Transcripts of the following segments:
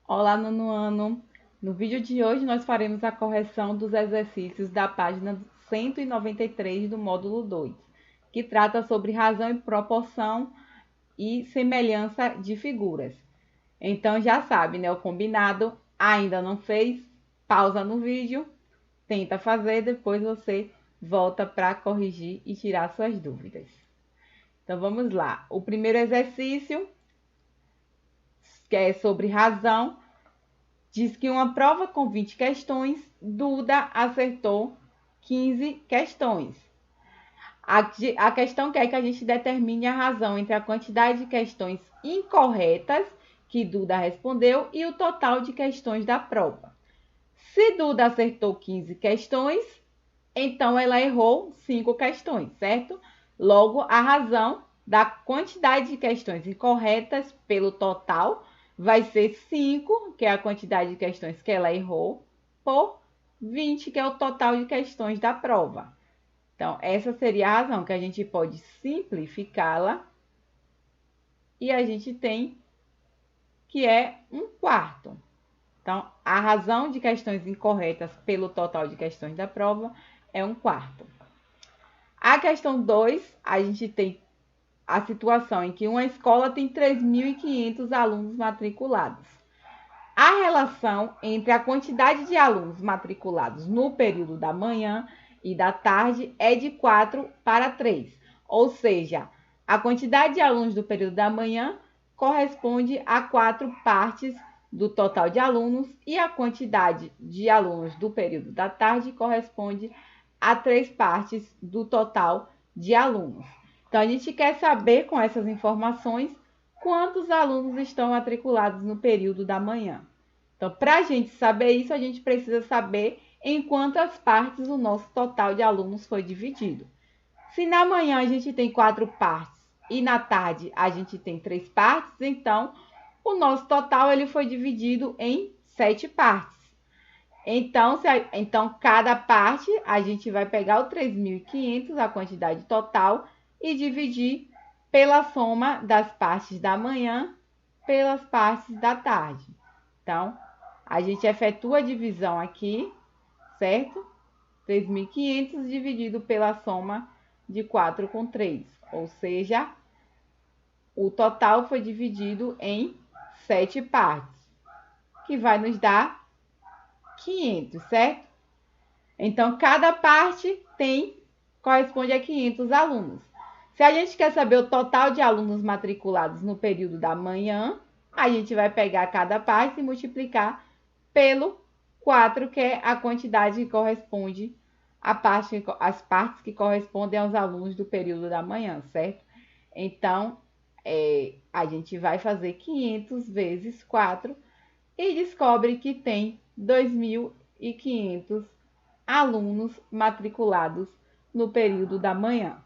Olá, nono ano! No vídeo de hoje, nós faremos a correção dos exercícios da página 193 do módulo 2, que trata sobre razão e proporção e semelhança de figuras. Então, já sabe, né? O combinado ainda não fez? Pausa no vídeo, tenta fazer, depois você volta para corrigir e tirar suas dúvidas. Então, vamos lá. O primeiro exercício, que é sobre razão, diz que uma prova com 20 questões, Duda acertou 15 questões. A questão quer que a gente determine a razão entre a quantidade de questões incorretas que Duda respondeu e o total de questões da prova. Se Duda acertou 15 questões, então ela errou 5 questões, certo? Logo, a razão da quantidade de questões incorretas pelo total vai ser 5, que é a quantidade de questões que ela errou, por 20, que é o total de questões da prova. Então, essa seria a razão, que a gente pode simplificá-la e a gente tem que é 1/4. Então, a razão de questões incorretas pelo total de questões da prova é 1/4. A questão 2, a gente tem a situação em que uma escola tem 3.500 alunos matriculados. A relação entre a quantidade de alunos matriculados no período da manhã e da tarde é de 4:3, ou seja, a quantidade de alunos do período da manhã corresponde a 4 partes do total de alunos e a quantidade de alunos do período da tarde corresponde a 3 partes do total de alunos. Então, a gente quer saber com essas informações quantos alunos estão matriculados no período da manhã. Então, para a gente saber isso, a gente precisa saber em quantas partes o nosso total de alunos foi dividido. Se na manhã a gente tem 4 partes e na tarde a gente tem 3 partes, então o nosso total ele foi dividido em 7 partes. Então, cada parte a gente vai pegar o 3.500, a quantidade total, e dividir pela soma das partes da manhã pelas partes da tarde. Então, a gente efetua a divisão aqui, certo? 3.500 dividido pela soma de 4 com 3, ou seja, o total foi dividido em 7 partes, que vai nos dar 500, certo? Então, cada parte corresponde a 500 alunos. Se a gente quer saber o total de alunos matriculados no período da manhã, a gente vai pegar cada parte e multiplicar pelo 4, que é a quantidade que corresponde às partes que correspondem aos alunos do período da manhã, certo? Então, a gente vai fazer 500 vezes 4 e descobre que tem 2.500 alunos matriculados no período da manhã.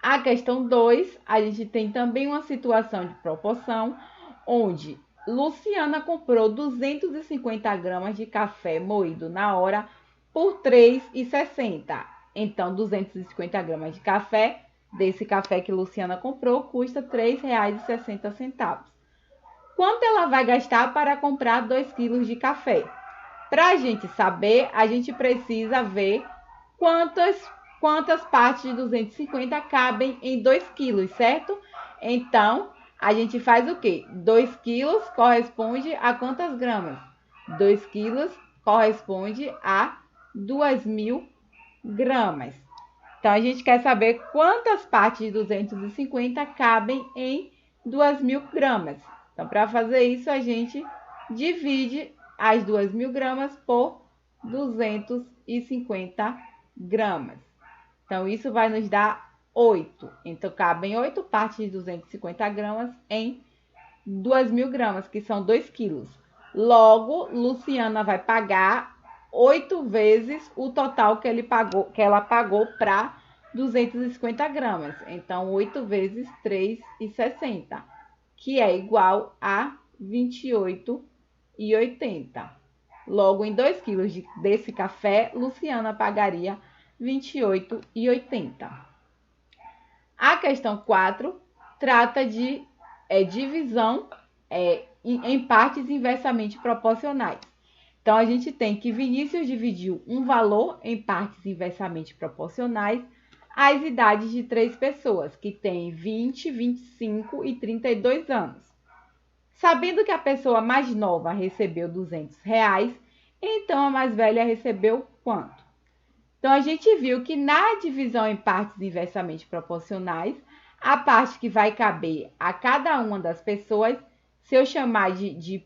A questão 2, a gente tem também uma situação de proporção, onde Luciana comprou 250 gramas de café moído na hora por R$ 3,60. Então, 250 gramas de café, desse café que Luciana comprou, custa R$ 3,60. Quanto ela vai gastar para comprar 2 quilos de café? Para a gente saber, a gente precisa ver quantas partes de 250 cabem em 2 quilos, certo? Então, a gente faz o quê? 2 quilos corresponde a quantas gramas? 2 quilos corresponde a 2.000 gramas. Então, a gente quer saber quantas partes de 250 cabem em 2.000 gramas. Então, para fazer isso, a gente divide as 2.000 gramas por 250 gramas. Então, isso vai nos dar 8. Então, cabem 8 partes de 250 gramas em 2.000 gramas, que são 2 quilos. Logo, Luciana vai pagar 8 vezes o total que ela pagou para 250 gramas. Então, 8 vezes 3,60, que é igual a 28,80. Logo, em 2 quilos desse café, Luciana pagaria 28,80. A questão 4 trata de divisão em partes inversamente proporcionais. Então, a gente tem que Vinícius dividiu um valor em partes inversamente proporcionais às idades de 3 pessoas, que têm 20, 25 e 32 anos. Sabendo que a pessoa mais nova recebeu R$ 200, então a mais velha recebeu quanto? Então, a gente viu que na divisão em partes inversamente proporcionais, a parte que vai caber a cada uma das pessoas, se eu chamar de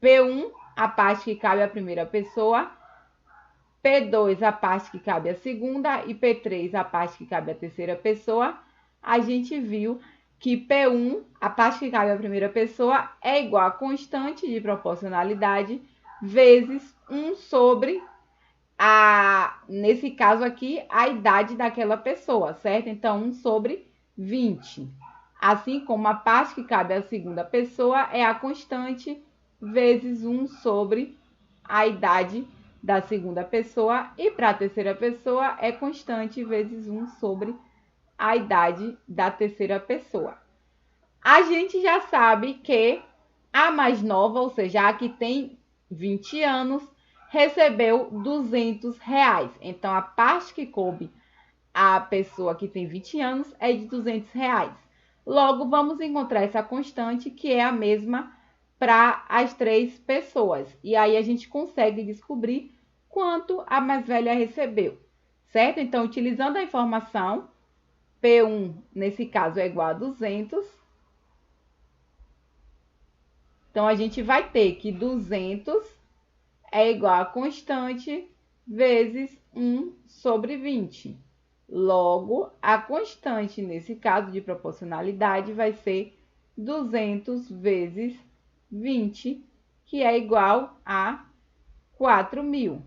P1, a parte que cabe à primeira pessoa, P2, a parte que cabe à segunda, e P3, a parte que cabe à terceira pessoa, a gente viu que P1, a parte que cabe à primeira pessoa, é igual a constante de proporcionalidade vezes 1 sobre nesse caso aqui, a idade daquela pessoa, certo? Então, 1 sobre 20. Assim como a parte que cabe à segunda pessoa é a constante vezes 1 sobre a idade da segunda pessoa. E para a terceira pessoa é constante vezes 1 sobre a idade da terceira pessoa. A gente já sabe que a mais nova, ou seja, a que tem 20 anos, recebeu R$ 200. Então, a parte que coube a pessoa que tem 20 anos é de R$ 200. Logo, vamos encontrar essa constante que é a mesma para as 3 pessoas. E aí a gente consegue descobrir quanto a mais velha recebeu, certo? Então, utilizando a informação, P1, nesse caso, é igual a 200. Então, a gente vai ter que 200 é igual a constante vezes 1 sobre 20. Logo, a constante, nesse caso de proporcionalidade, vai ser 200 vezes 20, que é igual a 4.000.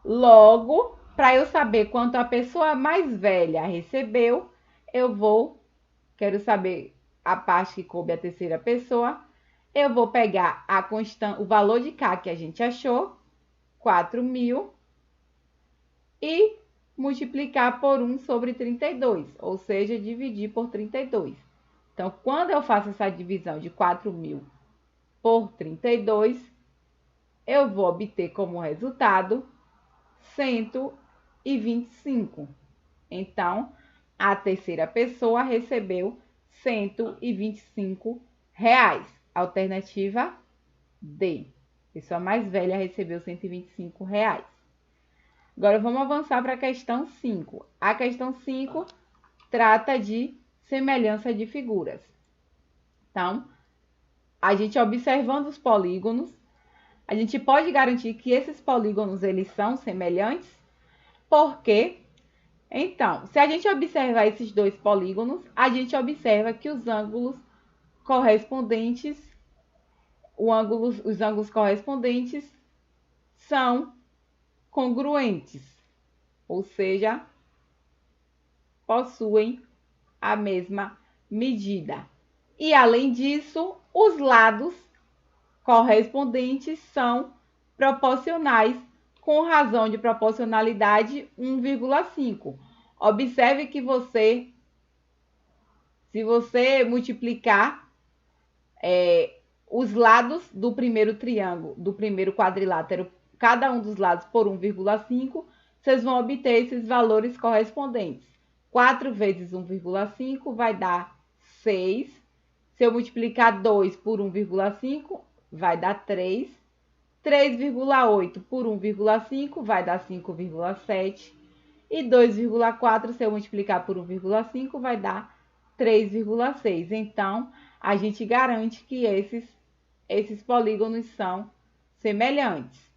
Logo, para eu saber quanto a pessoa mais velha recebeu, quero saber a parte que coube a terceira pessoa, eu vou pegar o valor de K que a gente achou, 4.000, e multiplicar por 1 sobre 32, ou seja, dividir por 32. Então, quando eu faço essa divisão de 4.000 por 32, eu vou obter como resultado 125. Então, a terceira pessoa recebeu R$ 125. Alternativa D. A pessoa mais velha recebeu R$ 125. Agora vamos avançar para a questão 5. A questão 5 trata de semelhança de figuras. Então, a gente observando os polígonos, a gente pode garantir que esses polígonos eles são semelhantes, porque então, se a gente observar esses dois polígonos, a gente observa que os ângulos correspondentes, os ângulos correspondentes são congruentes, ou seja, possuem a mesma medida. E além disso, os lados correspondentes são proporcionais, com razão de proporcionalidade 1,5. Observe que se você multiplicar os lados do primeiro triângulo, do primeiro quadrilátero, cada um dos lados por 1,5, vocês vão obter esses valores correspondentes. 4 vezes 1,5 vai dar 6. Se eu multiplicar 2 por 1,5, vai dar 3. 3,8 por 1,5 vai dar 5,7. E 2,4, se eu multiplicar por 1,5, vai dar 3,6. Então, a gente garante que esses polígonos são semelhantes.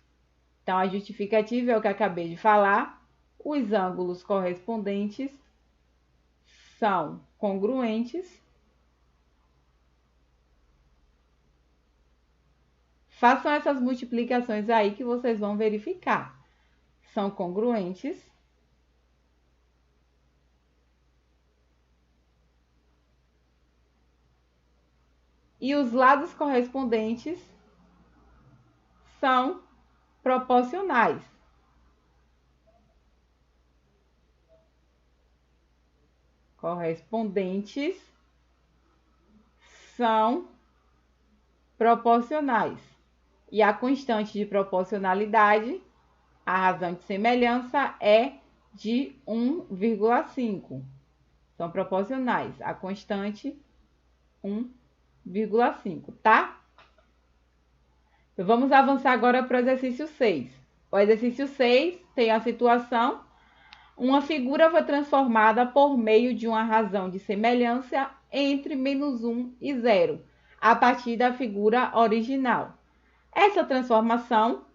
Então, a justificativa é o que eu acabei de falar. Os ângulos correspondentes são congruentes. Façam essas multiplicações aí que vocês vão verificar. São congruentes. E os lados correspondentes são proporcionais. Correspondentes são proporcionais. E a constante de proporcionalidade, a razão de semelhança, é de 1,5. São proporcionais. A constante 1,5, tá? Então, vamos avançar agora para o exercício 6. O exercício 6 tem a situação: uma figura foi transformada por meio de uma razão de semelhança entre -1 e 0, a partir da figura original. Essa transformação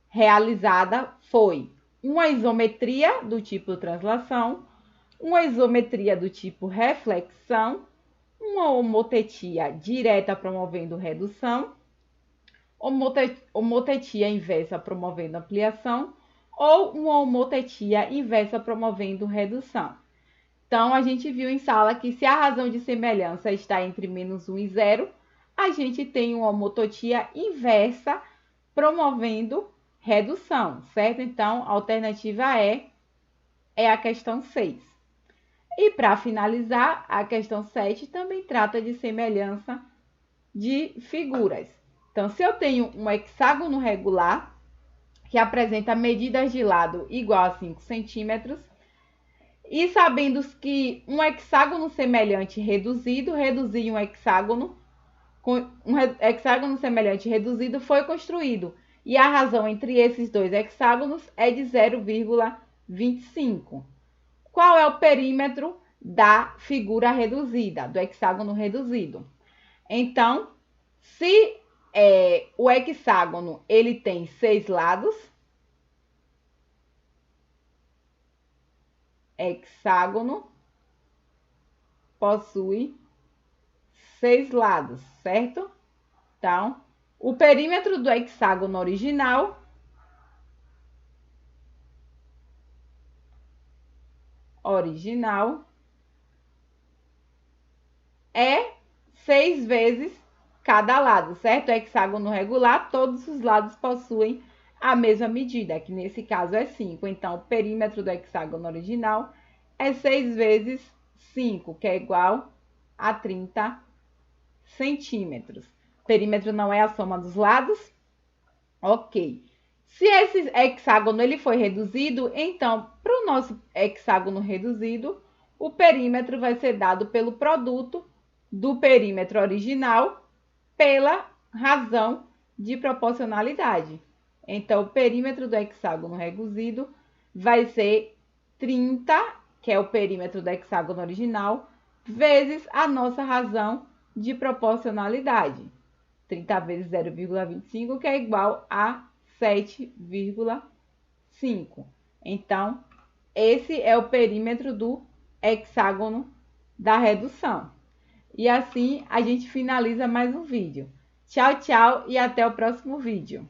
realizada foi uma isometria do tipo translação, uma isometria do tipo reflexão, uma homotetia direta promovendo redução, homotetia inversa promovendo ampliação ou uma homotetia inversa promovendo redução. Então, a gente viu em sala que se a razão de semelhança está entre -1 e 0, a gente tem uma homotetia inversa promovendo redução, certo? Então, a alternativa é a questão 6. E para finalizar, a questão 7 também trata de semelhança de figuras. Então, se eu tenho um hexágono regular que apresenta medidas de lado igual a 5 centímetros, e sabendo que um hexágono semelhante reduzido, reduzir um hexágono semelhante reduzido foi construído, e a razão entre esses dois hexágonos é de 0,25. Qual é o perímetro da figura reduzida, do hexágono reduzido? Então, se o hexágono ele tem 6 lados, hexágono possui 6 lados, certo? Então, o perímetro do hexágono original é 6 vezes cada lado, certo? O hexágono regular, todos os lados possuem a mesma medida, que nesse caso é 5. Então, o perímetro do hexágono original é 6 vezes 5, que é igual a 30 centímetros. O perímetro não é a soma dos lados? Ok. Se esse hexágono ele foi reduzido, então, para o nosso hexágono reduzido, o perímetro vai ser dado pelo produto do perímetro original pela razão de proporcionalidade. Então, o perímetro do hexágono reduzido vai ser 30, que é o perímetro do hexágono original, vezes a nossa razão de proporcionalidade. 30 vezes 0,25, que é igual a 7,5. Então, esse é o perímetro do hexágono da redução. E assim a gente finaliza mais um vídeo. Tchau, tchau e até o próximo vídeo.